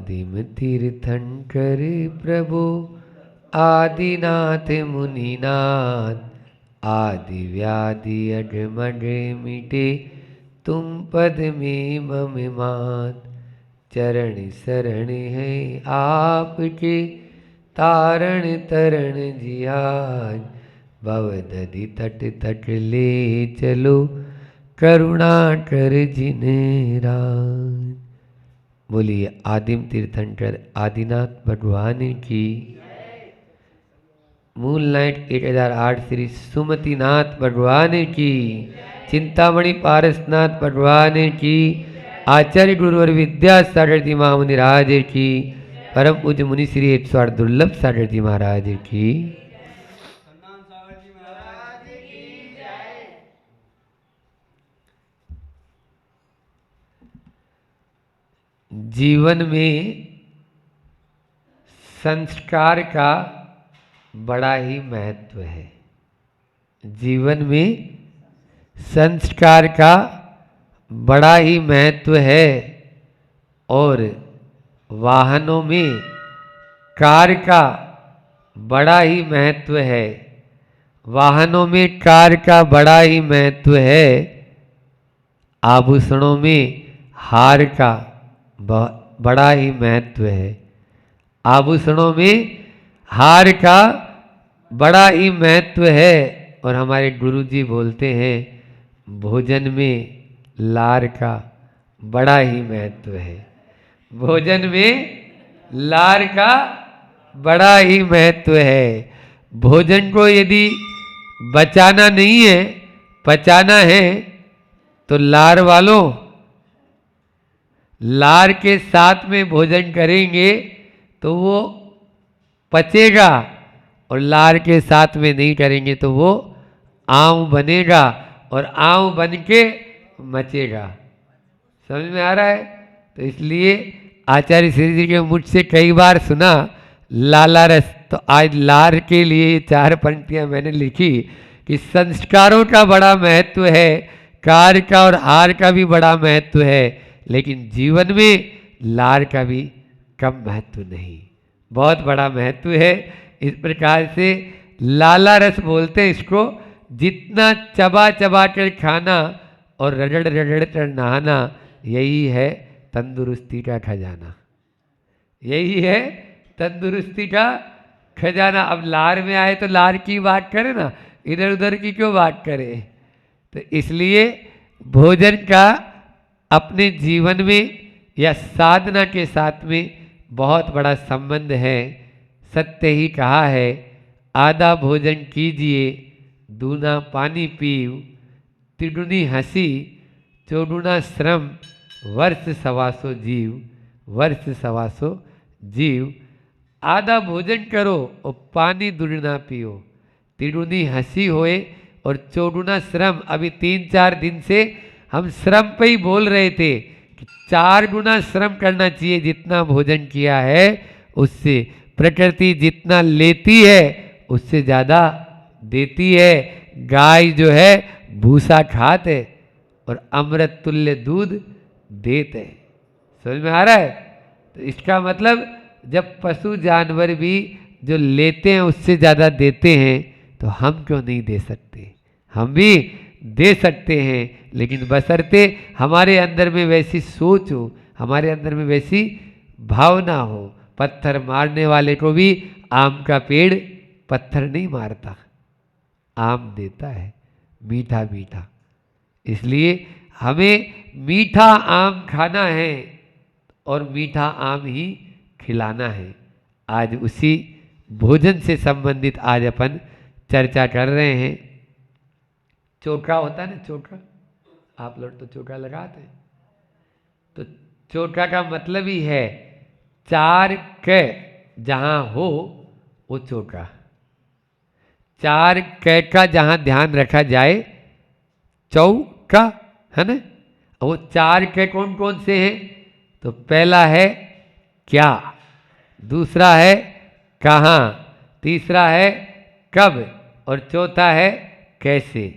आदिम तीर्थंकर प्रभु आदिनाथ मुनिनाथ, आदि व्याधि अजमज मिटे तुम पद में मम मान। चरण शरण है आपके तारण तरण जियाज, भवदधि तट तट ले चलो करुणा कर जिन राज। बोलिए आदिम तीर्थंकर आदिनाथ भगवान की। मूल नाइट 1008 श्री सुमतिनाथ भगवान की। चिंतामणि पारसनाथ भगवान की। आचार्य गुरुवर विद्या सागर जी महामुनि राज की। परम पूज्य मुनि श्री 108 दुर्लभ सागर जी महाराज की। जीवन में संस्कार का बड़ा ही महत्व है। जीवन में संस्कार का बड़ा ही महत्व है। और वाहनों में कार का बड़ा ही महत्व है। वाहनों में कार का बड़ा ही महत्व है। आभूषणों में हार का बड़ा ही महत्व है। आभूषणों में हार का बड़ा ही महत्व है। और हमारे गुरुजी बोलते हैं भोजन में लार का बड़ा ही महत्व है। भोजन में लार का बड़ा ही महत्व है। भोजन को यदि बचाना नहीं है, पचाना है, तो लार वालों लार के साथ में भोजन करेंगे तो वो पचेगा, और लार के साथ में नहीं करेंगे तो वो आंव बनेगा, और आंव बन के मचेगा। समझ में आ रहा है? तो इसलिए आचार्य श्री जी के मुझ से कई बार सुना लाला रस। तो आज लार के लिए 4 पंक्तियां मैंने लिखी कि संस्कारों का बड़ा महत्व है, कार का और हार का भी बड़ा महत्व है, लेकिन जीवन में लार का भी कम महत्व नहीं, बहुत बड़ा महत्व है। इस प्रकार से लाला रस बोलते हैं इसको। जितना चबा चबा कर खाना और रगड़ रगड़ कर नहाना, यही है तंदुरुस्ती का खजाना। यही है तंदुरुस्ती का खजाना। अब लार में आए तो लार की बात करें ना, इधर उधर की क्यों बात करें? तो इसलिए भोजन का अपने जीवन में या साधना के साथ में बहुत बड़ा संबंध है। सत्य ही कहा है, आधा भोजन कीजिए दूना पानी पीव, तिगुनी हंसी चौगुना श्रम, वर्ष 125 जीव, वर्ष 125 जीव। आधा भोजन करो और पानी दुगना पियो, तिगुनी हंसी होए और चौगुना श्रम। अभी 3-4 दिन से हम श्रम पे ही बोल रहे थे कि 4 गुना श्रम करना चाहिए जितना भोजन किया है उससे। प्रकृति जितना लेती है उससे ज़्यादा देती है। गाय जो है भूसा खाते और अमृत तुल्य दूध देते। समझ में आ रहा है? तो इसका मतलब जब पशु जानवर भी जो लेते हैं उससे ज़्यादा देते हैं, तो हम क्यों नहीं दे सकते? हम भी दे सकते हैं, लेकिन बशर्ते हमारे अंदर में वैसी सोच हो, हमारे अंदर में वैसी भावना हो। पत्थर मारने वाले को भी आम का पेड़ पत्थर नहीं मारता, आम देता है मीठा मीठा। इसलिए हमें मीठा आम खाना है और मीठा आम ही खिलाना है। आज उसी भोजन से संबंधित आज अपन चर्चा कर रहे हैं। चोखा होता है ना, चोखा, आप लोग तो चोखा लगाते हैं। तो चोखा का मतलब ही है 4 क जहाँ हो वो चोखा। 4 क का जहाँ ध्यान रखा जाए चौका, है ना। वो 4 क कौन कौन से हैं? तो पहला है क्या, दूसरा है कहाँ, तीसरा है कब, और चौथा है कैसे।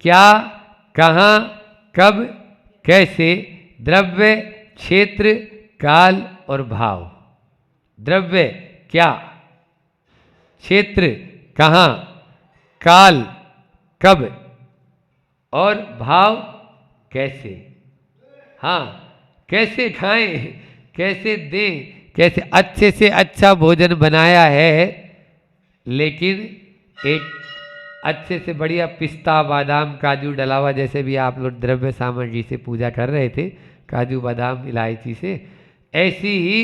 क्या, कहाँ, कब, कैसे, द्रव्य, क्षेत्र, काल और भाव। द्रव्य क्या, क्षेत्र कहाँ, काल कब, और भाव कैसे। हाँ, कैसे खाएं, कैसे दें, कैसे अच्छे से अच्छा भोजन बनाया है, लेकिन एक अच्छे से बढ़िया पिस्ता बादाम काजू डला हुआ, जैसे भी आप लोग द्रव्य सामग्री से पूजा कर रहे थे, काजू बादाम इलायची से, ऐसी ही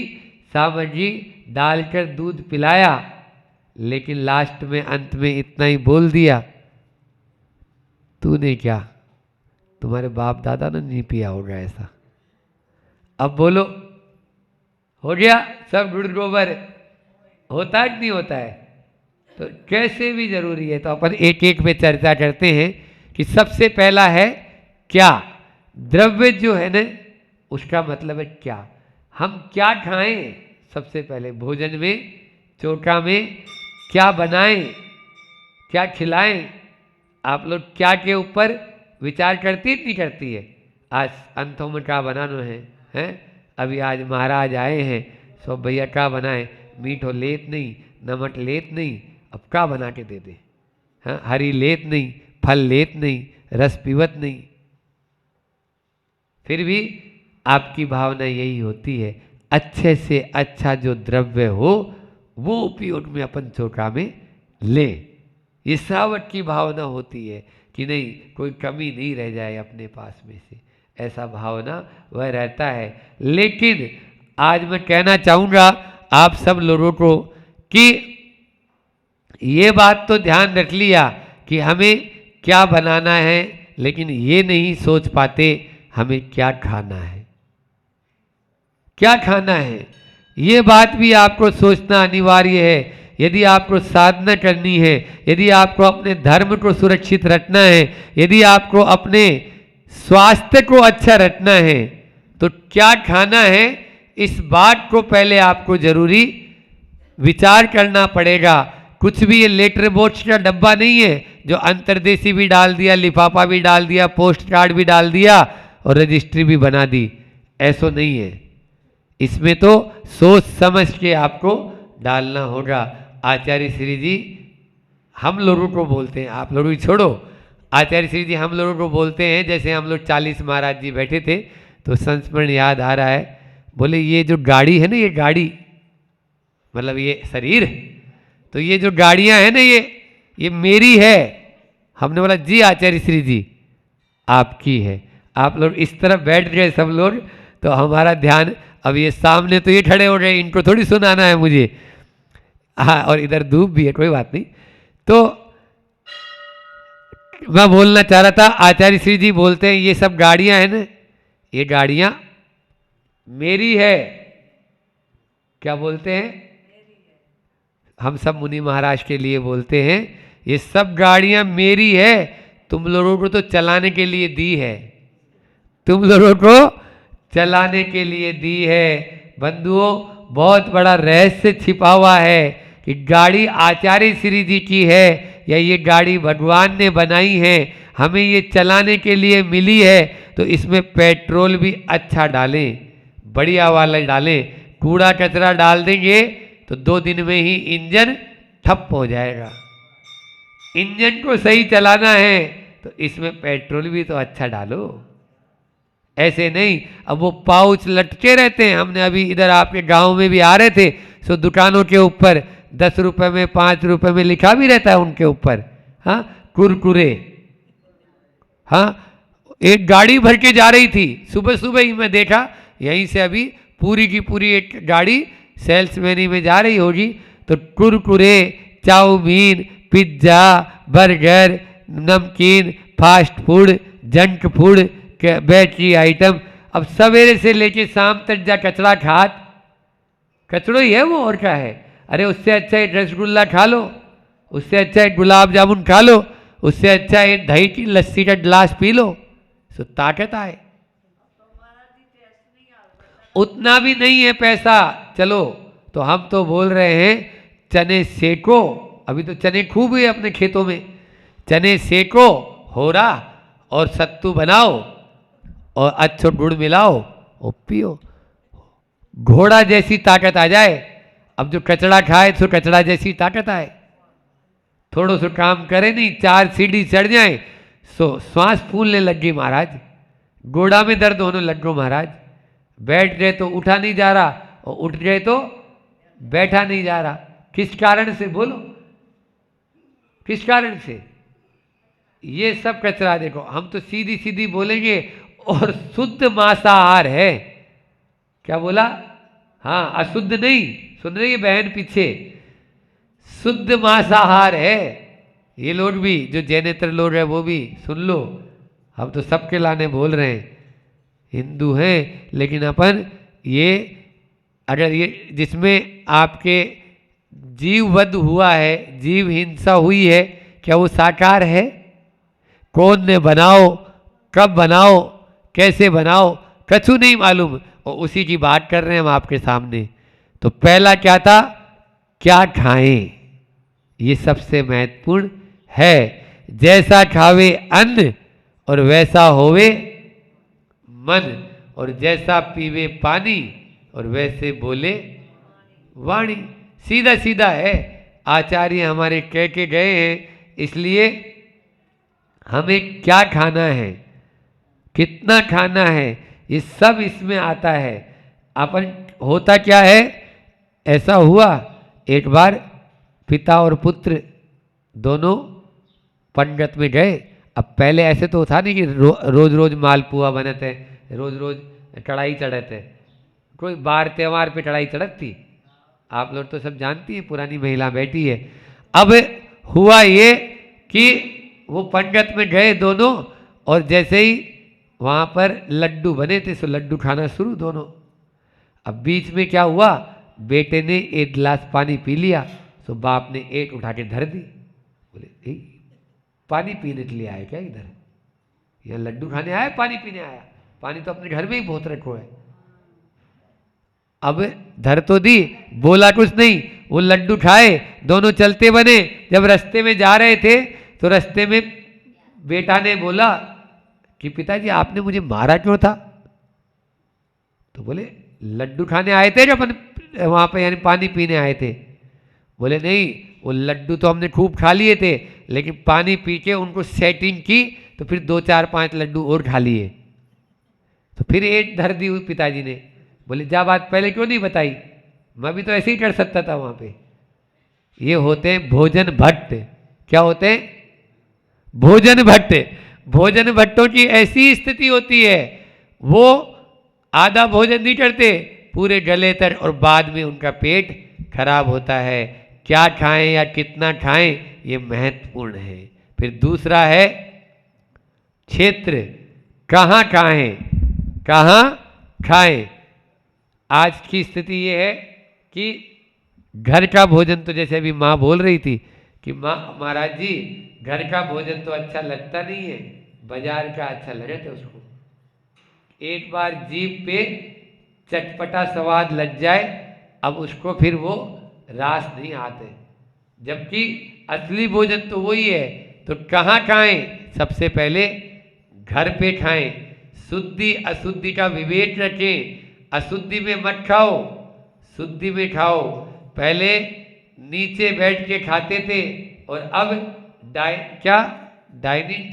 सामग्री डालकर दूध पिलाया, लेकिन लास्ट में अंत में इतना ही बोल दिया, तूने क्या, तुम्हारे बाप दादा ने नहीं पिया होगा ऐसा। अब बोलो, हो गया सब गुड़ गोबर, होता है कि नहीं होता है। तो कैसे भी जरूरी है, तो अपन एक एक में चर्चा करते हैं कि सबसे पहला है क्या। द्रव्य जो है ना, उसका मतलब है क्या, हम क्या खाएं। सबसे पहले भोजन में, चोखा में क्या बनाएं, क्या खिलाएं। आप लोग क्या के ऊपर विचार करती नहीं करती है। आज अंतों में क्या बनाना है, हैं? अभी आज महाराज आए हैं, सो भैया क्या बनाए, मीठो लेत नहीं, नमक लेत नहीं, अब क्या बना के दे दे। हाँ, हरी लेत नहीं, फल लेत नहीं, रस पीवत नहीं। फिर भी आपकी भावना यही होती है, अच्छे से अच्छा जो द्रव्य हो वो उपयोग में अपन चोखा में ले। ये श्रावक की भावना होती है कि नहीं, कोई कमी नहीं रह जाए अपने पास में से, ऐसा भावना वह रहता है। लेकिन आज मैं कहना चाहूँगा आप सब लोगों को कि ये बात तो ध्यान रख लिया कि हमें क्या बनाना है, लेकिन ये नहीं सोच पाते हमें क्या खाना है। क्या खाना है, ये बात भी आपको सोचना अनिवार्य है। यदि आपको साधना करनी है, यदि आपको अपने धर्म को सुरक्षित रखना है, यदि आपको अपने स्वास्थ्य को अच्छा रखना है, तो क्या खाना है, इस बात को पहले आपको जरूरी विचार करना पड़ेगा। कुछ भी ये लेटर बॉक्स का डब्बा नहीं है जो अंतर्देशी भी डाल दिया, लिफाफा भी डाल दिया, पोस्ट कार्ड भी डाल दिया और रजिस्ट्री भी बना दी, ऐसा नहीं है। इसमें तो सोच समझ के आपको डालना होगा। आचार्य श्री जी हम लोगों को बोलते हैं, आप लोगों को छोड़ो, आचार्य श्री जी हम लोगों को बोलते हैं, जैसे हम लोग 40 महाराज जी बैठे थे तो संस्मरण याद आ रहा है, बोले ये जो गाड़ी है ना, ये गाड़ी मतलब ये शरीर, तो ये जो गाड़ियां हैं ना, ये मेरी है। हमने बोला जी आचार्य श्री जी आपकी है। आप लोग इस तरफ बैठ गए सब लोग, तो हमारा ध्यान, अब ये सामने तो ये खड़े हो गए, इनको थोड़ी सुनाना है मुझे, हाँ, और इधर धूप भी है, कोई बात नहीं। तो मैं बोलना चाह रहा था, आचार्य श्री जी बोलते हैं ये सब गाड़ियां हैं ना, ये गाड़ियां मेरी है। क्या बोलते हैं, हम सब मुनि महाराज के लिए बोलते हैं ये सब गाड़ियां मेरी है, तुम लोगों को तो चलाने के लिए दी है, तुम लोगों को चलाने के लिए दी है। बंधुओं, बहुत बड़ा रहस्य छिपा हुआ है कि गाड़ी आचार्य श्री जी की है या ये गाड़ी भगवान ने बनाई है, हमें ये चलाने के लिए मिली है, तो इसमें पेट्रोल भी अच्छा डालें, बढ़िया वाला डालें। कूड़ा कचरा डाल देंगे तो 2 दिन में ही इंजन ठप हो जाएगा। इंजन को सही चलाना है तो इसमें पेट्रोल भी तो अच्छा डालो, ऐसे नहीं अब वो पाउच लटके रहते हैं। हमने अभी इधर आपके गांव में भी आ रहे थे, सो दुकानों के ऊपर 10 रुपए में 5 रुपए में लिखा भी रहता है उनके ऊपर, हाँ, कुरकुरे। हाँ, एक गाड़ी भर के जा रही थी, सुबह सुबह ही मैं देखा, यहीं से अभी पूरी की पूरी एक गाड़ी सेल्समैनी में जा रही होगी, तो कुरकुरे, चाउमीन, पिज्ज़ा, बर्गर, नमकीन, fast food, junk food, battery item, अब सवेरे से लेके शाम तक जा कचरा खात, कचड़ो ही है वो, और क्या है। अरे उससे अच्छा एक रसगुल्ला खा लो, उससे अच्छा एक गुलाब जामुन खा लो, उससे अच्छा एक दही की लस्सी का गिलास पी लो, सो ताकत आए। उतना भी नहीं है पैसा, चलो तो हम तो बोल रहे हैं चने सेको, अभी तो चने खूब है अपने खेतों में, चने सेको हो रहा और सत्तू बनाओ और अच्छो गुड़ मिलाओ और पियो, घोड़ा जैसी ताकत आ जाए। अब जो कचड़ा खाए तो कचड़ा जैसी ताकत आए। थोड़ो सो काम करे नहीं, 4 सीढ़ी चढ़ जाए सो श्वास फूलने लग गई महाराज, गोड़ा में दर्द होने लग गो महाराज, बैठ गए तो उठा नहीं जा रहा और उठ गए तो बैठा नहीं जा रहा। किस कारण से बोलो, किस कारण से? ये सब कचरा देखो। हम तो सीधी सीधी बोलेंगे और शुद्ध मांसाहार है। क्या बोला? हाँ, अशुद्ध नहीं, सुन रही है बहन पीछे, शुद्ध मांसाहार है। ये लोग भी जो जैनेतर लोग हैं वो भी सुन लो, हम तो सबके लाने बोल रहे हैं, हिंदू हैं लेकिन अपन ये अगर ये जिसमें आपके जीववध हुआ है, जीव हिंसा हुई है, क्या वो साकार है? कौन ने बनाओ, कब बनाओ, कैसे बनाओ, कछु नहीं मालूम, और उसी की बात कर रहे हैं हम आपके सामने। तो पहला क्या था? क्या खाएं, ये सबसे महत्वपूर्ण है। जैसा खावे अन्न और वैसा होवे मन, और जैसा पीवे पानी और वैसे बोले वाणी। सीधा सीधा है, आचार्य हमारे कह के गए हैं। इसलिए हमें क्या खाना है, कितना खाना है, ये सब इसमें आता है। अपन होता क्या है, ऐसा हुआ एक बार पिता और पुत्र दोनों पंगत में गए। अब पहले ऐसे तो था नहीं कि रोज रोज मालपुआ बनते, रोज रोज कढ़ाई चढ़ते, कोई बार त्योहार पे कढ़ाई चढ़ती, आप लोग तो सब जानती हैं, पुरानी महिला बैठी है। अब हुआ ये कि वो पंगत में गए दोनों, और जैसे ही वहाँ पर लड्डू बने थे सो लड्डू खाना शुरू दोनों। अब बीच में क्या हुआ, बेटे ने एक गिलास पानी पी लिया, सो बाप ने एक उठा के धर दी। बोले पानी पीने के लिए आए क्या इधर, यहाँ लड्डू खाने आया पानी पीने आया? पानी तो अपने घर में ही बहुत रखो है। अब धर तो दी, बोला कुछ नहीं, वो लड्डू खाए, दोनों चलते बने। जब रास्ते में जा रहे थे तो रास्ते में बेटा ने बोला कि पिताजी आपने मुझे मारा क्यों था? तो बोले लड्डू खाने आए थे, जो अपन वहाँ पे यानी पानी पीने आए थे। बोले नहीं, वो लड्डू तो हमने खूब खा लिए थे, लेकिन पानी पी के उनको सेटिंग की तो फिर 2 4 5 लड्डू और खा लिए, तो फिर एक धर दी पिताजी ने। बोले जा बात पहले क्यों नहीं बताई, मैं भी तो ऐसे ही कर सकता था वहाँ पे। ये होते हैं भोजन भट्ट। क्या होते हैं? भोजन भट्ट। भोजन भट्टों की ऐसी स्थिति होती है, वो आधा भोजन नहीं करते, पूरे गले तक, और बाद में उनका पेट खराब होता है। क्या खाएं या कितना खाएं, ये महत्वपूर्ण है। फिर दूसरा है क्षेत्र, कहाँ खाएं, कहाँ खाएं। आज की स्थिति ये है कि घर का भोजन तो जैसे अभी माँ बोल रही थी कि माँ महाराज जी घर का भोजन तो अच्छा लगता नहीं है, बाजार का अच्छा लगे तो उसको एक बार जीभ पे चटपटा स्वाद लग जाए, अब उसको फिर वो रास नहीं आते। जबकि असली भोजन तो वही है। तो कहाँ खाएं? सबसे पहले घर पे खाएं। शुद्धि अशुद्धि का विवेक रखें, अशुद्धि में मत खाओ, शुद्धि में खाओ। पहले नीचे बैठ के खाते थे और अब डाइनिंग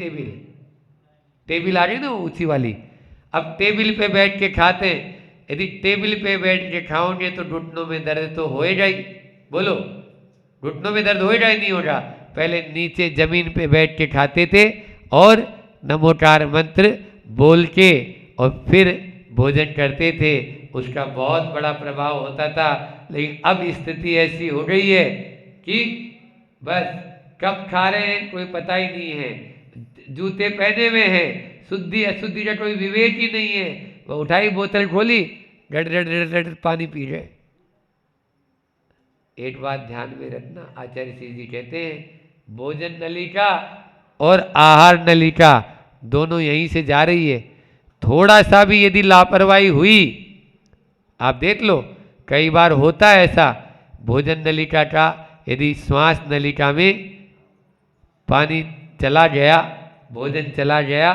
टेबल आ रही ना ऊंची वाली, अब टेबल पे बैठ के खाते हैं। यदि टेबल पे बैठ के खाओगे तो घुटनों में दर्द तो होएगा ही। बोलो, घुटनों में दर्द होएगा ही नहीं होगा? पहले नीचे जमीन पे बैठ के खाते थे और नमोकार मंत्र बोल के और फिर भोजन करते थे, उसका बहुत बड़ा प्रभाव होता था। लेकिन अब स्थिति ऐसी हो गई है कि बस कब खा रहे हैं कोई पता ही नहीं है, जूते पहने हुए हैं, शुद्धि अशुद्धि का कोई विवेक ही नहीं है। वो उठाई बोतल खोली, गड़ गड़ गड़ गड़ पानी पी गए। एक बात ध्यान में रखना, आचार्य श्री जी कहते हैं भोजन नलिका और आहार नलिका दोनों यहीं से जा रही है। थोड़ा सा भी यदि लापरवाही हुई, आप देख लो कई बार होता है ऐसा, भोजन नलिका का यदि श्वास नलिका में पानी चला गया, भोजन चला गया,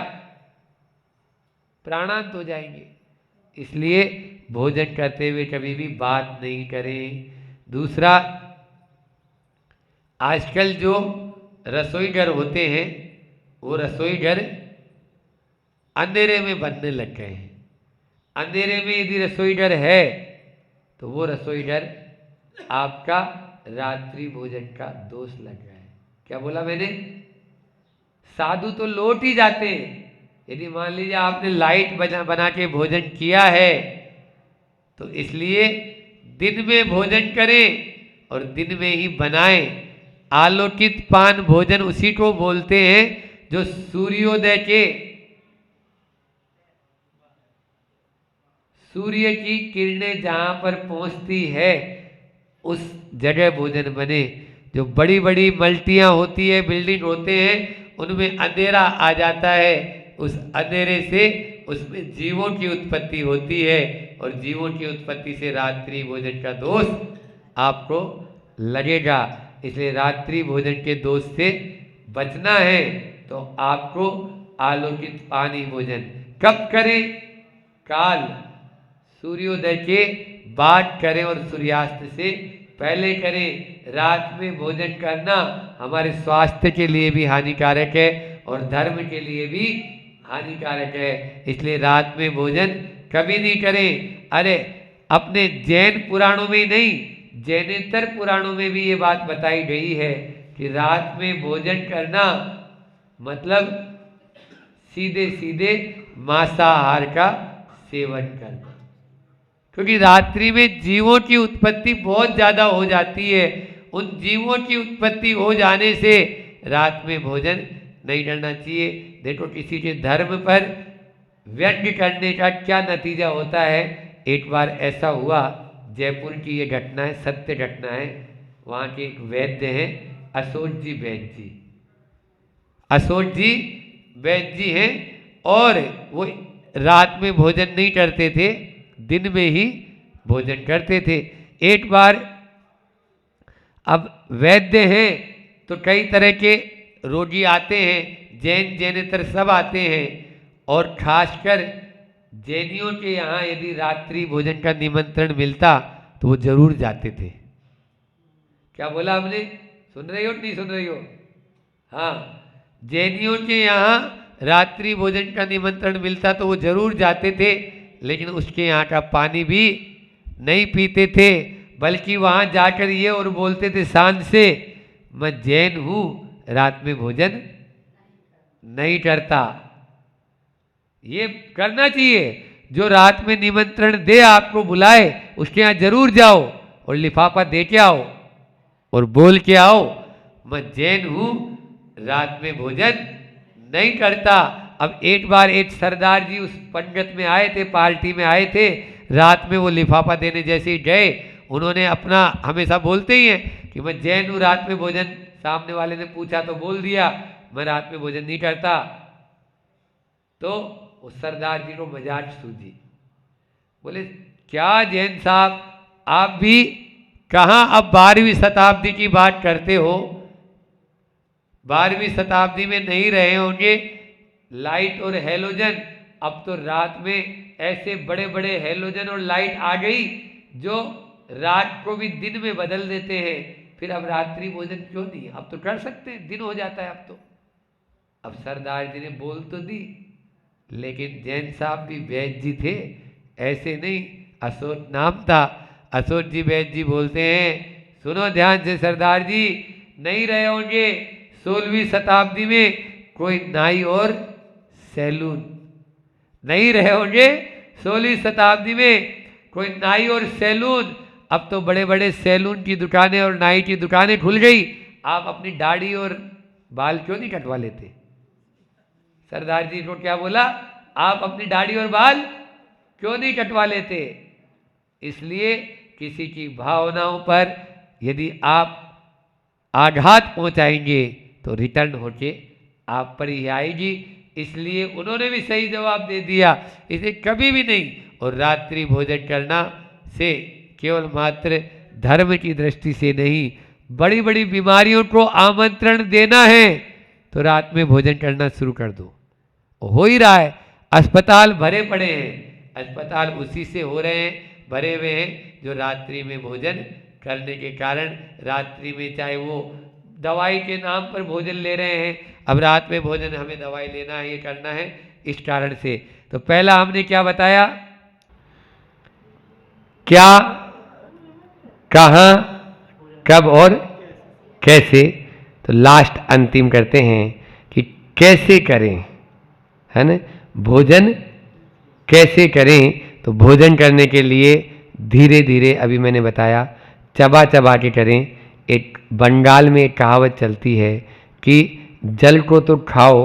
प्राणांत हो जाएंगे। इसलिए भोजन करते हुए कभी भी बात नहीं करें। दूसरा, आजकल जो रसोई घर होते हैं वो रसोई घर अंधेरे में बनने लग गए हैं। अंधेरे में यदि रसोई घर है तो वो रसोई घर आपका रात्रि भोजन का दोष लग गया है। क्या बोला मैंने? साधु तो लौट ही जाते हैं। यदि मान लीजिए आपने लाइट बना के भोजन किया है तो इसलिए दिन में भोजन करें और दिन में ही बनाएं। आलोकित पान भोजन उसी को बोलते हैं जो सूर्योदय के, सूर्य की किरणें जहां पर पहुंचती है उस जगह भोजन बने। जो बड़ी बड़ी मल्टियां होती है, बिल्डिंग होते हैं, उनमें अंधेरा आ जाता है। उस अंधेरे से उसमें जीवों की उत्पत्ति होती है और जीवों की उत्पत्ति से रात्रि भोजन का दोष आपको लगेगा। इसलिए रात्रि भोजन के दोष से बचना है तो आपको आलोकित पानी भोजन कब करें? काल सूर्योदय के बाद करें और सूर्यास्त से पहले करें। रात में भोजन करना हमारे स्वास्थ्य के लिए भी हानिकारक है और धर्म के लिए भी हानिकारक है। इसलिए रात में भोजन कभी नहीं करें। अरे अपने जैन पुराणों में ही नहीं, जैनेतर पुराणों में भी ये बात बताई गई है कि रात में भोजन करना मतलब सीधे सीधे मांसाहार का सेवन करना। क्योंकि रात्रि में जीवों की उत्पत्ति बहुत ज़्यादा हो जाती है। उन जीवों की उत्पत्ति हो जाने से रात में भोजन नहीं करना चाहिए। देखो किसी के धर्म पर व्यंग्य करने का क्या नतीजा होता है। एक बार ऐसा हुआ, जयपुर की ये घटना है, सत्य घटना है। वहाँ के एक वैद्य हैं, अशोक जी वैद्य जी। अशोक जी वैद्य जी हैं और वो रात में भोजन नहीं करते थे, दिन में ही भोजन करते थे। एक बार, अब वैद्य हैं तो कई तरह के रोगी आते हैं, जैन जैनेतर सब आते हैं और खासकर जैनियों के यहाँ यदि रात्रि भोजन का निमंत्रण मिलता तो वो जरूर जाते थे। क्या बोला हमने? सुन रही हो कि नहीं सुन रही हो? हाँ, जैनियों के यहाँ रात्रि भोजन का निमंत्रण मिलता तो वो जरूर जाते थे, लेकिन उसके यहाँ का पानी भी नहीं पीते थे, बल्कि वहाँ जाकर ये और बोलते थे शान से, मैं जैन हूँ, रात में भोजन नहीं करता। ये करना चाहिए। जो रात में निमंत्रण दे, आपको बुलाए, उसके यहाँ जरूर जाओ और लिफाफा दे के आओ और बोल के आओ, मैं जैन हूँ, रात में भोजन नहीं करता। अब एक बार एक सरदार जी उस पंगत में आए थे, पार्टी में आए थे। रात में वो लिफाफा देने जैसे ही गए, उन्होंने अपना, हमेशा बोलते ही हैं कि मैं जैन हूँ, रात में भोजन, सामने वाले ने पूछा तो बोल दिया मैं रात में भोजन नहीं करता। तो उस सरदार जी को मजाक सूझी। बोले, क्या जैन साहब, आप भी कहाँ अब 12वीं शताब्दी की बात करते हो? 12वीं शताब्दी में नहीं रहे होंगे। लाइट और हेलोजन, अब तो रात में ऐसे बड़े बड़े हेलोजन और लाइट आ गई जो रात को भी दिन में बदल देते हैं। फिर अब रात्रि भोजन क्यों नहीं? अब तो कर सकते हैं, दिन हो जाता है अब तो। अब सरदार जी ने बोल तो दी, लेकिन जैन साहब भी वैद्य जी थे, ऐसे नहीं, अशोक नाम था। अशोक जी वैद्य जी बोलते हैं, सुनो ध्यान से सरदार जी, नहीं रहे होंगे 16वीं शताब्दी में कोई नाई और सैलून, नहीं रहे होंगे 16वीं शताब्दी में कोई नाई और सैलून। अब तो बड़े बड़े सैलून की दुकानें और नाई की दुकानें खुल गई। आप अपनी दाढ़ी और बाल क्यों नहीं कटवा लेते? सरदार जी को क्या बोला? आप अपनी दाढ़ी और बाल क्यों नहीं कटवा लेते? इसलिए किसी की भावनाओं पर यदि आप आघात पहुंचाएंगे तो रिटर्न होके आप पर ही आएगी। इसलिए उन्होंने भी सही जवाब दे दिया, इसे कभी भी नहीं। और रात्रि भोजन करना से केवल मात्र धर्म की दृष्टि से नहीं, बड़ी बड़ी बीमारियों को आमंत्रण देना है तो रात में भोजन करना शुरू कर दो। हो ही रहा है, अस्पताल भरे पड़े हैं, अस्पताल उसी से हो रहे हैं, भरे हुए हैं, जो रात्रि में भोजन करने के कारण रात्रि में चाहे वो दवाई के नाम पर भोजन ले रहे हैं, अब रात में भोजन हमें दवाई लेना है, ये करना है, इस कारण से। तो पहला हमने क्या बताया, क्या, कहाँ, कब और कैसे। तो लास्ट अंतिम करते हैं कि कैसे करें, है ना, भोजन कैसे करें। तो भोजन करने के लिए धीरे धीरे, अभी मैंने बताया, चबा चबा के करें। एक बंगाल में एक कहावत चलती है कि जल को तो खाओ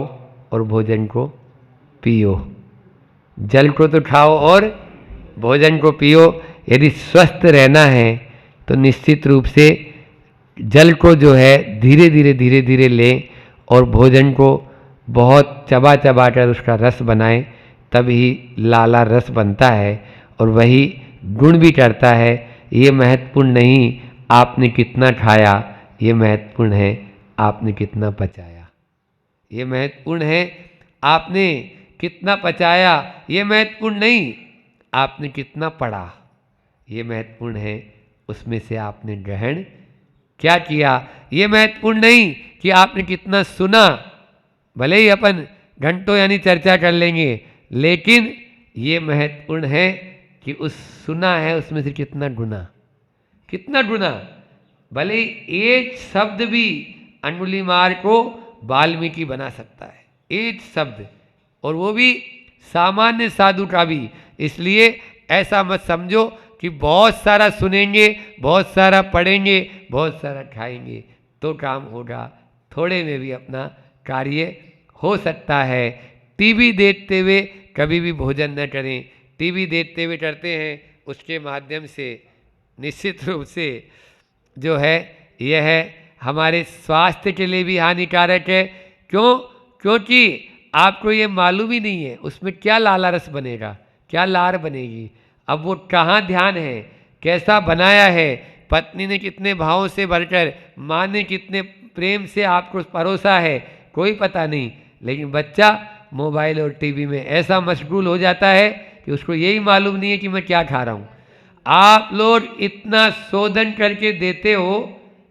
और भोजन को पियो, जल को तो खाओ और भोजन को पियो। यदि स्वस्थ रहना है तो निश्चित रूप से जल को जो है धीरे धीरे लें और भोजन को बहुत चबा चबा कर उसका रस बनाएं, तभी लाला रस बनता है और वही गुण भी करता है। ये महत्वपूर्ण नहीं आपने कितना खाया, ये महत्वपूर्ण है आपने कितना पचाया। ये महत्वपूर्ण है आपने कितना पचाया, ये महत्वपूर्ण नहीं आपने कितना पढ़ा, ये महत्वपूर्ण है उसमें से आपने ग्रहण क्या किया। ये महत्वपूर्ण नहीं कि आपने कितना सुना, भले ही अपन घंटों यानी चर्चा कर लेंगे, लेकिन ये महत्वपूर्ण है कि उस सुना है उसमें से कितना गुना, कितना गुना। भले ही एक शब्द भी अंगुलीमाल को वाल्मीकि बना सकता है, एक शब्द, और वो भी सामान्य साधु का भी। इसलिए ऐसा मत समझो कि बहुत सारा सुनेंगे, बहुत सारा पढ़ेंगे, बहुत सारा खाएंगे तो काम होगा, थोड़े में भी अपना कार्य हो सकता है। टीवी देखते हुए कभी भी भोजन न करें। टीवी देखते हुए करते हैं, उसके माध्यम से निश्चित रूप से जो है यह है हमारे स्वास्थ्य के लिए भी हानिकारक है। क्यों? क्योंकि आपको ये मालूम ही नहीं है उसमें क्या लाला रस बनेगा, क्या लार बनेगी। अब वो कहाँ ध्यान है, कैसा बनाया है, पत्नी ने कितने भावों से भरकर, माँ ने कितने प्रेम से आपको परोसा है, कोई पता नहीं। लेकिन बच्चा मोबाइल और टीवी में ऐसा मशगूल हो जाता है कि उसको यही मालूम नहीं है कि मैं क्या खा रहा हूँ। आप लोग इतना शोधन करके देते हो,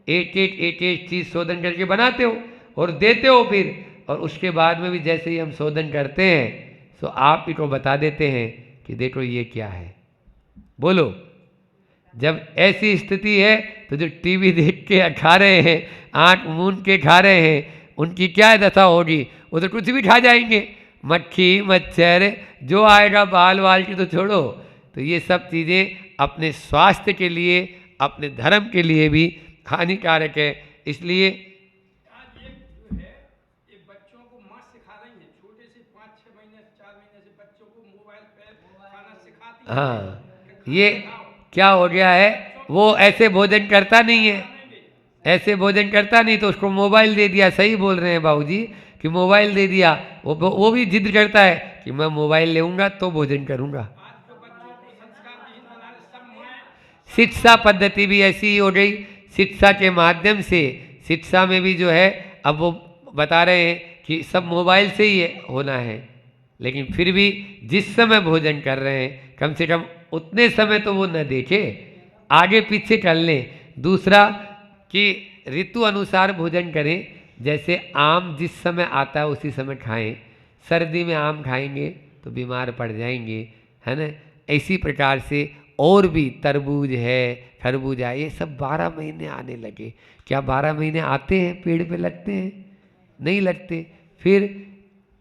एक एक चीज़ शोधन करके बनाते हो और देते हो फिर, और उसके बाद में भी जैसे ही हम शोधन करते हैं तो आप ही को बता देते हैं कि देखो ये क्या है। बोलो, जब ऐसी स्थिति है तो जो टीवी देख के खा रहे हैं, आँख मूंद के खा रहे हैं, उनकी क्या दशा होगी। वो तो कुछ भी खा जाएंगे, मक्खी मच्छर जो आएगा, बाल वाल की तो छोड़ो। तो ये सब चीज़ें अपने स्वास्थ्य के लिए, अपने धर्म के लिए भी हानिकारक है। इसलिए बच्चों को माँ सिखा रही है, छोटे से 5-6 महीने 4 महीने से बच्चों को मोबाइल पे खाना सिखाती है। हाँ, ये क्या हो गया है, वो ऐसे भोजन करता नहीं है, ऐसे भोजन करता नहीं तो उसको मोबाइल दे दिया। सही बोल रहे हैं बाबूजी कि मोबाइल दे दिया, वो भी जिद करता है कि मैं मोबाइल लेऊंगा तो भोजन करूंगा। शिक्षा पद्धति भी ऐसी ही हो गई। शिक्षा के माध्यम से, शिक्षा में भी जो है अब वो बता रहे हैं कि सब मोबाइल से ही होना है, लेकिन फिर भी जिस समय भोजन कर रहे हैं कम से कम उतने समय तो वो न देखे, आगे पीछे कर लें। दूसरा कि ऋतु अनुसार भोजन करें, जैसे आम जिस समय आता है उसी समय खाएं। सर्दी में आम खाएंगे तो बीमार पड़ जाएंगे, है ना। इसी प्रकार से और भी तरबूज है, खरबूजा, ये सब 12 महीने आने लगे। क्या 12 महीने आते हैं, पेड़ पे लगते हैं? नहीं लगते। फिर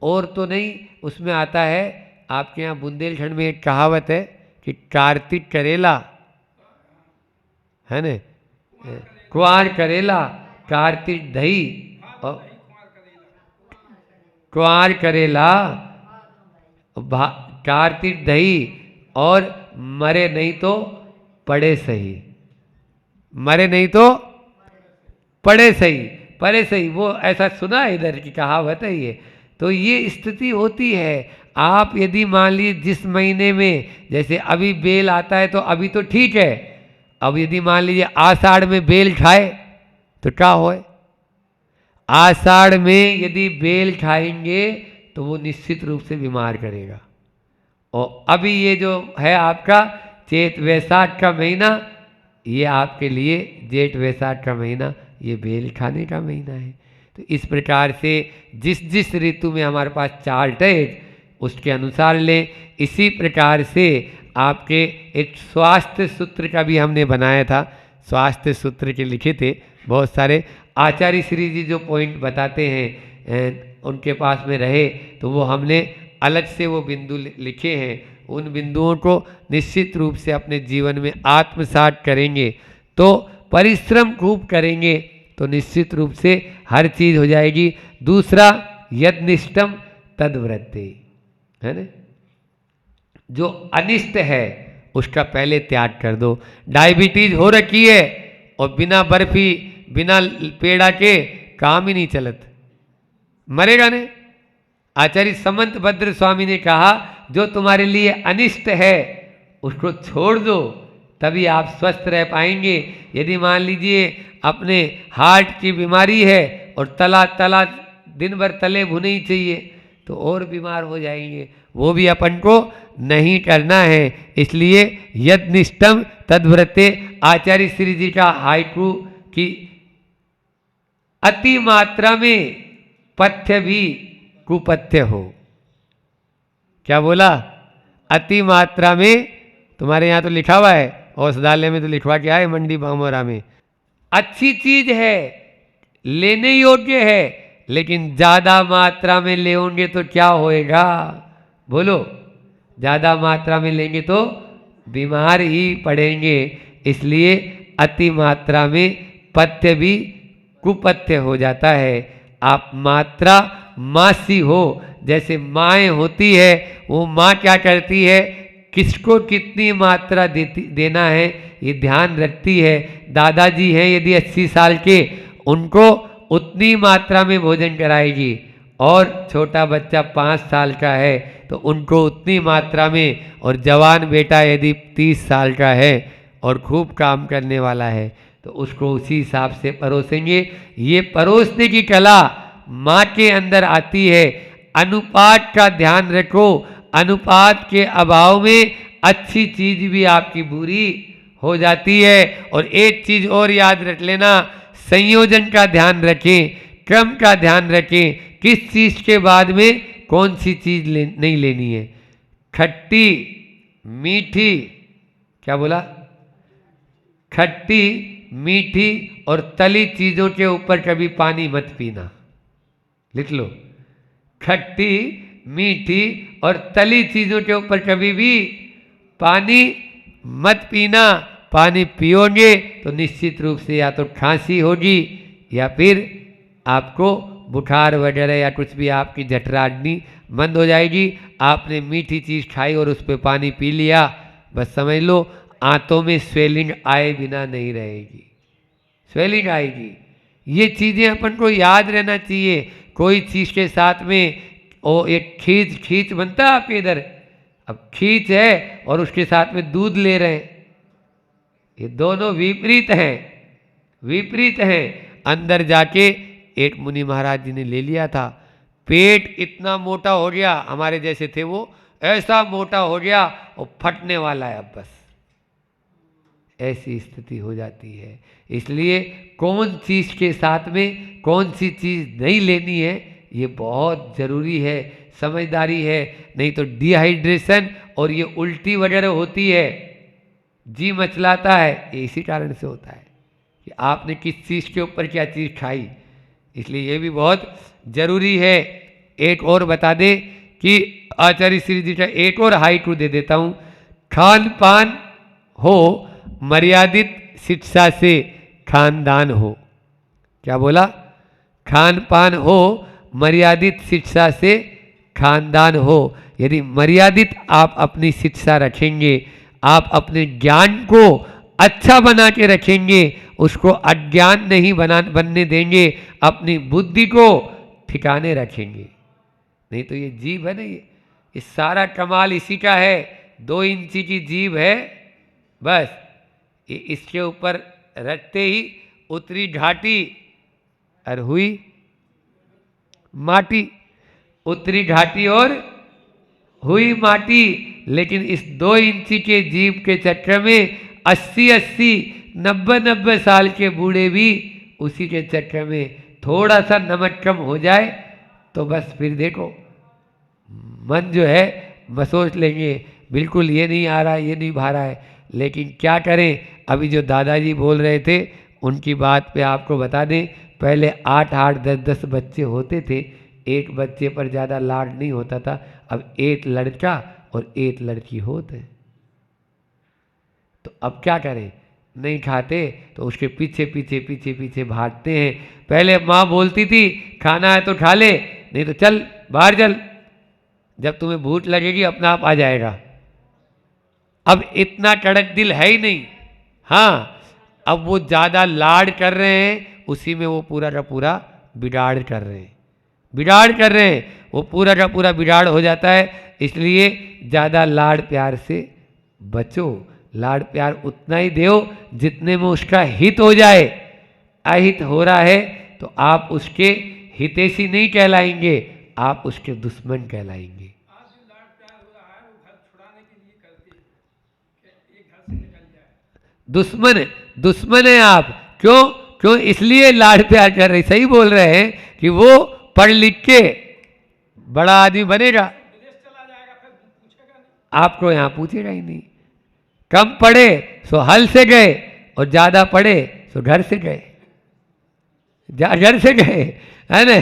और तो नहीं, उसमें आता है आपके यहाँ बुंदेलखंड में एक कहावत है कि कार्तिक करेला, है न, कुआर करेला, कार्तिक दही, और कुआर करेला, कार्तिक दही, और मरे नहीं तो पड़े सही, मरे नहीं तो पड़े सही, पड़े सही। वो ऐसा सुना है, इधर की कहावत है ये। तो ये स्थिति होती है। आप यदि मान लीजिए जिस महीने में, जैसे अभी बेल आता है तो अभी तो ठीक है, अब यदि मान लीजिए आषाढ़ में बेल खाए तो क्या होए। आषाढ़ में यदि बेल खाएंगे तो वो निश्चित रूप से बीमार करेगा, और अभी ये जो है आपका चैत वैसाख का महीना, ये आपके लिए जेठ वैसाख का महीना ये बेल खाने का महीना है। तो इस प्रकार से जिस जिस ऋतु में हमारे पास चार्ट है उसके अनुसार लें। इसी प्रकार से आपके एक स्वास्थ्य सूत्र का भी हमने बनाया था, स्वास्थ्य सूत्र के लिखे थे बहुत सारे। आचार्य श्री जी जो पॉइंट बताते हैं उनके पास में रहे तो वो हमने अलग से वो बिंदु लिखे हैं। उन बिंदुओं को निश्चित रूप से अपने जीवन में आत्मसात करेंगे तो परिश्रम खूब करेंगे तो निश्चित रूप से हर चीज़ हो जाएगी। दूसरा यदनिष्टम तद्वृत्ति है ना, जो अनिष्ट है उसका पहले त्याग कर दो। डायबिटीज हो रखी है और बिना बर्फी बिना पेड़ा के काम ही नहीं चलत, मरेगा नहीं। आचार्य समंत भद्र स्वामी ने कहा जो तुम्हारे लिए अनिष्ट है उसको छोड़ दो तभी आप स्वस्थ रह पाएंगे। यदि मान लीजिए अपने हार्ट की बीमारी है और तला तला दिन भर तले भुने ही चाहिए तो और बीमार हो जाएंगे, वो भी अपन को नहीं करना है। इसलिए यदनिष्टम तद्व्रते आचार्य श्री जी का हाइकू की अति मात्रा में पथ्य भी कुपथ्य हो। क्या बोला? अति मात्रा में, तुम्हारे यहाँ तो लिखा हुआ है, औषधालय में तो लिखवा के आए मंडी बामोरा में, अच्छी चीज है लेने योग्य है लेकिन ज्यादा मात्रा में लेंगे तो क्या होएगा? बोलो, ज्यादा मात्रा में लेंगे तो बीमार ही पड़ेंगे। इसलिए अति मात्रा में पथ्य भी कुपथ्य हो जाता है। आप मात्रा मासी हो, जैसे माएँ होती है वो माँ क्या करती है, किसको कितनी मात्रा देना है ये ध्यान रखती है। दादाजी हैं यदि 80 साल के, उनको उतनी मात्रा में भोजन कराएगी, और छोटा बच्चा 5 साल का है तो उनको उतनी मात्रा में, और जवान बेटा यदि 30 साल का है और खूब काम करने वाला है तो उसको उसी हिसाब से परोसेंगे। ये परोसने की कला माँ के अंदर आती है। अनुपात का ध्यान रखो, अनुपात के अभाव में अच्छी चीज भी आपकी बुरी हो जाती है। और एक चीज और याद रख लेना, संयोजन का ध्यान रखें, क्रम का ध्यान रखें, किस चीज के बाद में कौन सी चीज नहीं लेनी है। खट्टी मीठी, क्या बोला? खट्टी मीठी और तली चीजों के ऊपर कभी पानी मत पीना, लिख लो। खट्टी मीठी और तली चीजों के ऊपर कभी भी पानी मत पीना। पानी पियोगे तो निश्चित रूप से या तो खांसी होगी या फिर आपको बुखार वगैरह या कुछ भी आपकी जठराग्नि बंद हो जाएगी। आपने मीठी चीज़ खाई और उस पर पानी पी लिया, बस समझ लो आंतों में स्वेलिंग आए बिना नहीं रहेगी, स्वेलिंग आएगी। ये चीज़ें अपन को याद रहना चाहिए। कोई चीज़ के साथ में ओ एक खींच बनता है आपके इधर, अब खींच है और उसके साथ में दूध ले रहे हैं, ये दोनों विपरीत हैं, विपरीत हैं। अंदर जाके एक मुनि महाराज जी ने ले लिया था, पेट इतना मोटा हो गया, हमारे जैसे थे वो, ऐसा मोटा हो गया और फटने वाला है अब बस, ऐसी स्थिति हो जाती है। इसलिए कौन चीज़ के साथ में कौन सी चीज़ नहीं लेनी है ये बहुत ज़रूरी है, समझदारी है। नहीं तो डिहाइड्रेशन और ये उल्टी वगैरह होती है, जी मचलाता है, ये इसी कारण से होता है कि आपने किस चीज़ के ऊपर क्या चीज़ खाई। इसलिए ये भी बहुत ज़रूरी है। एक और बता दे कि आचार्य श्री जी का एक और हाइकू दे देता हूँ। खान पान हो मर्यादित शिक्षा से खानदान हो। क्या बोला? खान पान हो मर्यादित शिक्षा से खानदान हो। यदि मर्यादित आप अपनी शिक्षा रखेंगे, आप अपने ज्ञान को अच्छा बना के रखेंगे, उसको अज्ञान नहीं बनने देंगे, अपनी बुद्धि को ठिकाने रखेंगे। नहीं तो ये जीभ है ना, ये सारा कमाल इसी का है। 2 इंची की जीभ है बस, ये इसके ऊपर रखते ही उतरी घाटी और हुई माटी, उतरी घाटी और हुई माटी। लेकिन इस 2 इंची के जीभ के चक्कर में 80-80, 90-90 साल के बूढ़े भी उसी के चक्कर में थोड़ा सा नमक कम हो जाए तो बस फिर देखो मन जो है बस सोच लेंगे बिल्कुल ये नहीं आ रहा है, ये नहीं भा रहा है। लेकिन क्या करें, अभी जो दादाजी बोल रहे थे उनकी बात पे आपको बता दें, पहले 8-8, 10-10 बच्चे होते थे, एक बच्चे पर ज़्यादा लाड नहीं होता था। अब 1 लड़का और 1 लड़की होते हैं, तो अब क्या करें, नहीं खाते तो उसके पीछे पीछे पीछे पीछे भागते हैं। पहले माँ बोलती थी खाना है तो खा ले, नहीं तो चल बाहर चल, जब तुम्हें भूख लगेगी अपना आप आ जाएगा। अब इतना कड़क दिल है ही नहीं। हाँ, अब वो ज़्यादा लाड कर रहे हैं, उसी में वो पूरा का पूरा बिगाड़ कर रहे हैं, बिगाड़ कर रहे हैं, वो पूरा का पूरा बिगाड़ हो जाता है। इसलिए ज़्यादा लाड प्यार से बचो, लाड प्यार उतना ही दो जितने में उसका हित हो जाए। अहित हो रहा है तो आप उसके हितैषी नहीं कहलाएंगे, आप उसके दुश्मन कहलाएंगे। आज जो लाड प्यार हो रहा है वो घर छुड़ाने के लिए करते हैं कि एक घर से निकल जाए। दुश्मन, दुश्मन है आप। क्यों क्यों? इसलिए लाड प्यार कर रहे, सही बोल रहे हैं कि वो पढ़ लिख के बड़ा आदमी बनेगा, विदेश चला जाएगा फिर पूछेगा नहीं। आपको यहाँ पूछेगा ही नहीं। कम पढ़े सो हल से गए और ज़्यादा पढ़े सो घर से गए, घर से गए, है ना?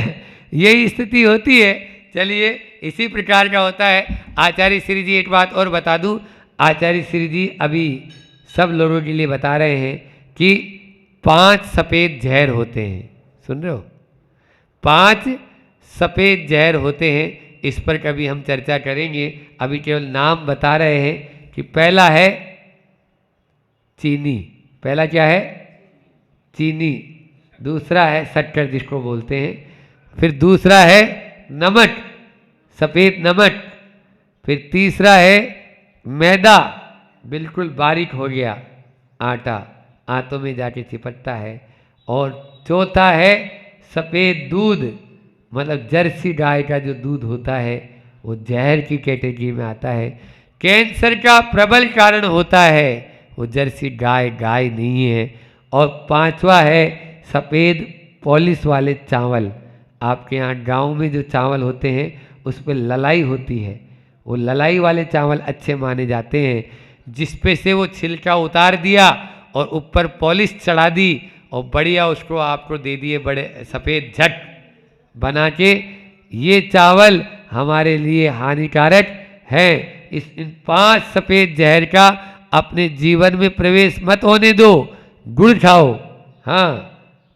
यही स्थिति होती है। चलिए, इसी प्रकार का होता है। आचार्य श्री जी एक बात और बता दूं, आचार्य श्री जी अभी सब लोगों के लिए बता रहे हैं कि 5 सफ़ेद जहर होते हैं। सुन रहे हो? 5 सफ़ेद जहर होते हैं। इस पर कभी हम चर्चा करेंगे, अभी केवल नाम बता रहे हैं कि पहला है चीनी। पहला क्या है? चीनी। दूसरा है शक्कर जिसको बोलते हैं। फिर दूसरा है नमक, सफ़ेद नमक। फिर तीसरा है मैदा, बिल्कुल बारीक हो गया आटा, आंतों में जाके चिपकता है। और चौथा है सफ़ेद दूध, मतलब जर्सी गाय का जो दूध होता है वो जहर की कैटेगरी में आता है। कैंसर का प्रबल कारण होता है वो जर्सी गाय, गाय नहीं है। और 5वां है सफ़ेद पॉलिश वाले चावल। आपके यहाँ गांव में जो चावल होते हैं उस पर ललाई होती है, वो ललाई वाले चावल अच्छे माने जाते हैं। जिस पे से वो छिलका उतार दिया और ऊपर पॉलिश चढ़ा दी और बढ़िया उसको आपको दे दिए बड़े सफ़ेद झट बना के, ये चावल हमारे लिए हानिकारक है। इन 5 सफ़ेद जहर का अपने जीवन में प्रवेश मत होने दो। गुड़ खाओ, हाँ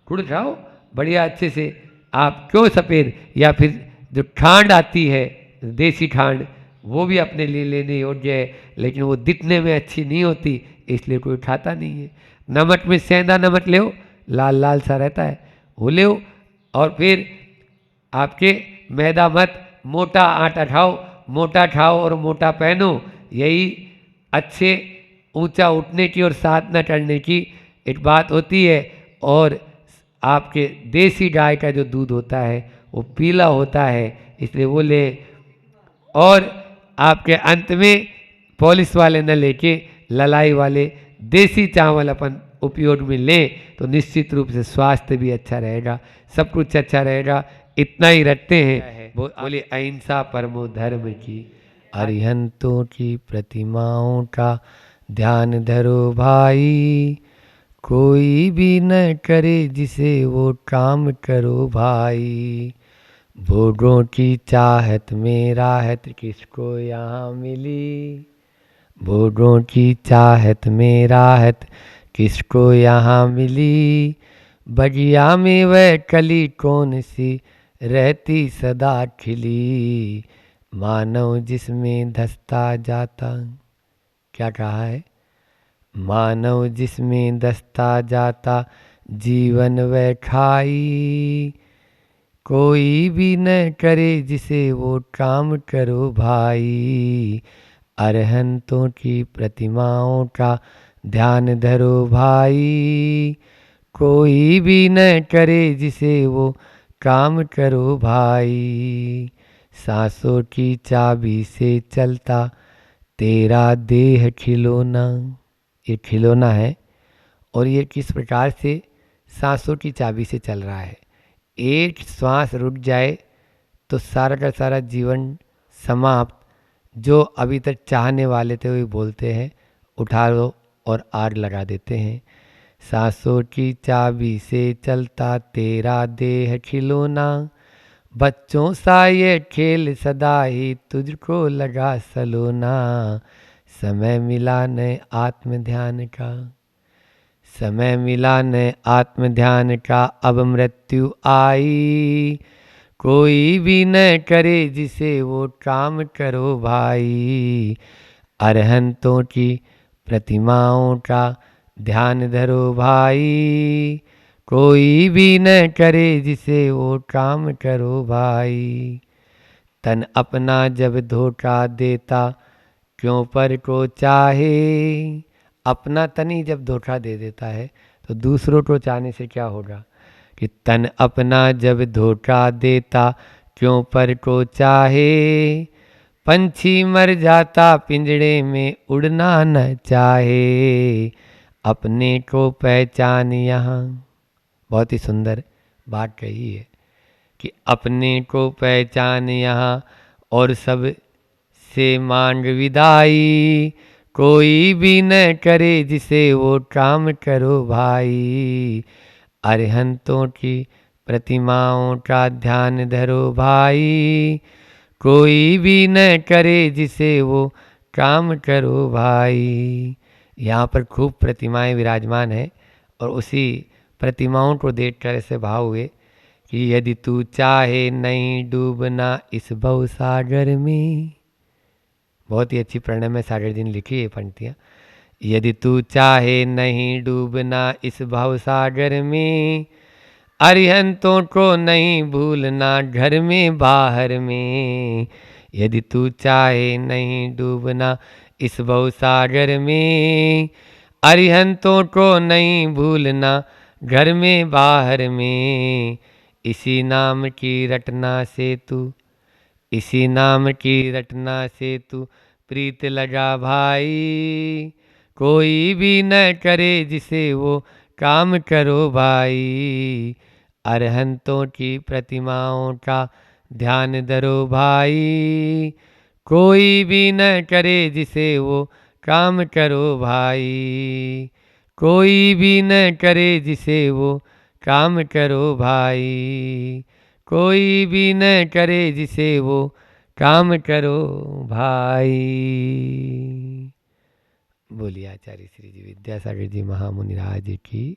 गुड़ खाओ बढ़िया अच्छे से। आप क्यों सफ़ेद, या फिर जो खांड आती है देसी खांड, वो भी अपने लिए लेने योग्य है, लेकिन वो दिखने में अच्छी नहीं होती, इसलिए कोई खाता नहीं है। नमक में सेंधा नमक ले, लाल लाल सा रहता है, वो ले। और फिर आपके मैदा मत, मोटा आटा खाओ, मोटा खाओ और मोटा पहनो। यही अच्छे ऊंचा उठने की और साधना करने की एक बात होती है। और आपके देसी गाय का जो दूध होता है वो पीला होता है, इसलिए वो ले। और आपके अंत में पॉलिश वाले न लेके ललाई वाले देसी चावल अपन उपयोग में लें तो निश्चित रूप से स्वास्थ्य भी अच्छा रहेगा, सब कुछ अच्छा रहेगा। इतना ही रखते हैं। बोले अहिंसा परमो धर्म की, अरिहंतों की प्रतिमाओं का ध्यान धरो भाई, कोई भी न करे जिसे वो काम करो भाई। भोगों की चाहत में राहत किसको यहाँ मिली, भोगों की चाहत में राहत किसको यहाँ मिली। बगिया में वह कली कौन सी रहती सदा खिली, मानव जिसमें धसता जाता, क्या कहा है, मानव जिसमें धसता जाता जीवन वह खाई, कोई भी न करे जिसे वो काम करो भाई। अरहंतों की प्रतिमाओं का ध्यान धरो भाई, कोई भी न करे जिसे वो काम करो भाई। सांसों की चाबी से चलता तेरा देह खिलौना, ये खिलौना है और ये किस प्रकार से सांसों की चाबी से चल रहा है। एक श्वास रुक जाए तो सारा का सारा जीवन समाप्त। जो अभी तक चाहने वाले थे वही बोलते हैं उठा लो और आग लगा देते हैं। सांसों की चाबी से चलता तेरा देह खिलौना, बच्चों सा ये खेल सदा ही तुझको लगा सलोना। समय मिला न आत्म ध्यान का, समय मिला न आत्म ध्यान का, अब मृत्यु आई। कोई भी न करे जिसे वो काम करो भाई। अरहंतों की प्रतिमाओं का ध्यान धरो भाई। कोई भी न करे जिसे वो काम करो भाई। तन अपना जब धोखा देता क्यों पर को चाहे। अपना तन ही जब धोखा दे देता है तो दूसरों को चाहने से क्या होगा। कि तन अपना जब धोखा देता क्यों पर को चाहे। पंछी मर जाता पिंजड़े में उड़ना न चाहे। अपने को पहचान यहाँ, बहुत ही सुंदर बात कही है कि अपने को पहचान यहाँ और सब से मांग विदाई। कोई भी न करे जिसे वो काम करो भाई। अरहंतों की प्रतिमाओं का ध्यान धरो भाई। कोई भी न करे जिसे वो काम करो भाई। यहाँ पर खूब प्रतिमाएं विराजमान हैं और उसी प्रतिमाओं को देखकर ऐसे भाव हुए कि यदि तू चाहे नहीं डूबना इस भवसागर में। बहुत ही अच्छी प्रणय में सागर जी ने लिखी ये पंक्तियाँ। यदि तू चाहे नहीं डूबना इस भवसागर में, अरिहंतों को नहीं भूलना घर में बाहर में। यदि तू चाहे नहीं डूबना इस भवसागर में, अरिहंतों को नहीं भूलना घर में बाहर में। इसी नाम की रटना से तू, इसी नाम की रटना से तू प्रीत लगा भाई। कोई भी न करे जिसे वो काम करो भाई। अरहंतों की प्रतिमाओं का ध्यान धरो भाई। कोई भी न करे जिसे वो काम करो भाई। कोई भी न करे जिसे वो काम करो भाई। कोई भी न करे जिसे वो काम करो भाई। बोलिए आचार्य श्री जी विद्यासागर जी महामुनि राज की।